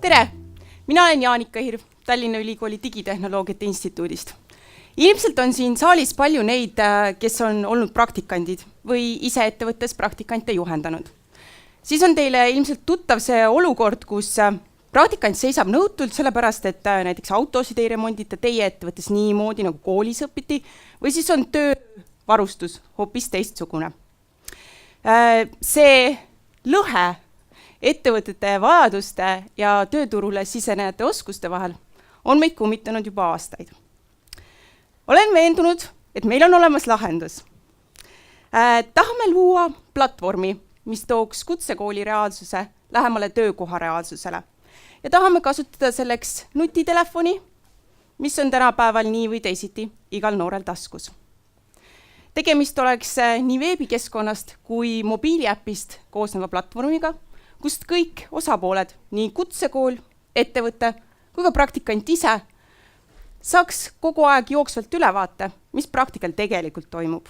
Tere! Mina olen Jaanika Hirv Tallinna Ülikooli Digitehnoloogiate Instituudist. Ilmselt on siin saalis palju neid, kes on olnud praktikandid või ise ettevõttes praktikante juhendanud. Siis on teile ilmselt tuttav see olukord, kus praktikant seisab nõutult sellepärast, et näiteks autosid ei remondita teie ettevõttes niimoodi, nagu koolis õpiti, või siis on töövarustus hoopis teistsugune. See lõhe ettevõtete vajaduste ja tööturule sisenejate oskuste vahel on meid kummitanud juba aastaid. Olen veendunud, et meil on olemas lahendus. Tahame luua platvormi, mis tooks kutsekooli reaalsuse lähemale töökoha reaalsusele. Ja tahame kasutada selleks nutitelefoni, mis on tänapäeval nii või teisiti igal noorel taskus. Tegemist oleks nii veebikeskkonnast kui mobiiliäpist koosneva platvormiga, kust kõik osapooled, nii kutsekool, ettevõte kui ka praktikant ise, saaks kogu aeg jooksvalt ülevaate, mis praktikal tegelikult toimub.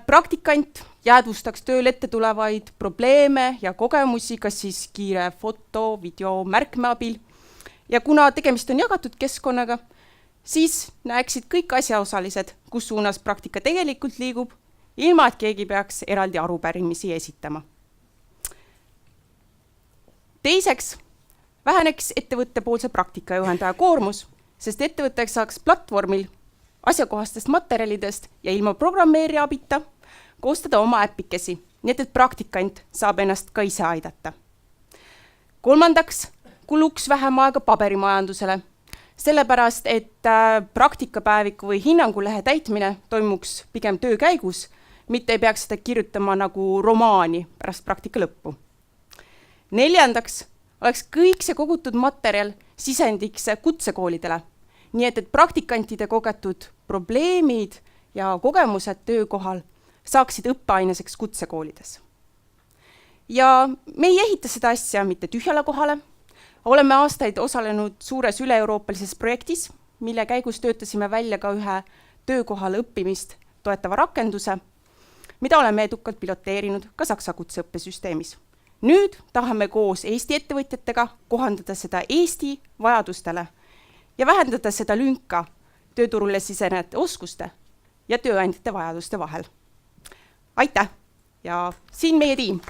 Praktikant jäädvustaks tööl ette tulevaid probleeme ja kogemusi, kas siis kiire foto, video, märkme abil. Ja kuna tegemist on jagatud keskkonnaga, siis näeksid kõik asjaosalised, kus suunas praktika tegelikult liigub, ilma et keegi peaks eraldi arupärimisi esitama. Teiseks, väheneks ettevõttepoolse praktikajuhendaja koormus, sest ettevõte saaks platvormil asjakohastest materjalidest ja ilma programmeerija abita koostada oma äpikesi, nii et praktikant saab ennast ka ise aidata. Kolmandaks, kuluks vähem aega paberimajandusele, sellepärast, et praktikapäeviku või hinnangulehe täitmine toimuks pigem töö käigus, mitte ei peaks seda kirjutama nagu romaani pärast praktika lõppu. Neljandaks, oleks kõik see kogutud materjal sisendiks kutsekoolidele, nii et praktikantide kogetud probleemid ja kogemused töökohal saaksid õppeaineseks kutsekoolides. Ja me ei ehita seda asja mitte tühjale kohale. Oleme aastaid osalenud suures üle-euroopalises projektis, mille käigus töötasime välja ka ühe töökohal õppimist toetava rakenduse, mida oleme edukalt piloteerinud ka Saksa kutseõppesüsteemis. Nüüd tahame koos Eesti ettevõtjatega kohandada seda Eesti vajadustele ja vähendada seda lünka tööturule sisenejate oskuste ja tööandjate vajaduste vahel. Aitäh ja siin meie tiim!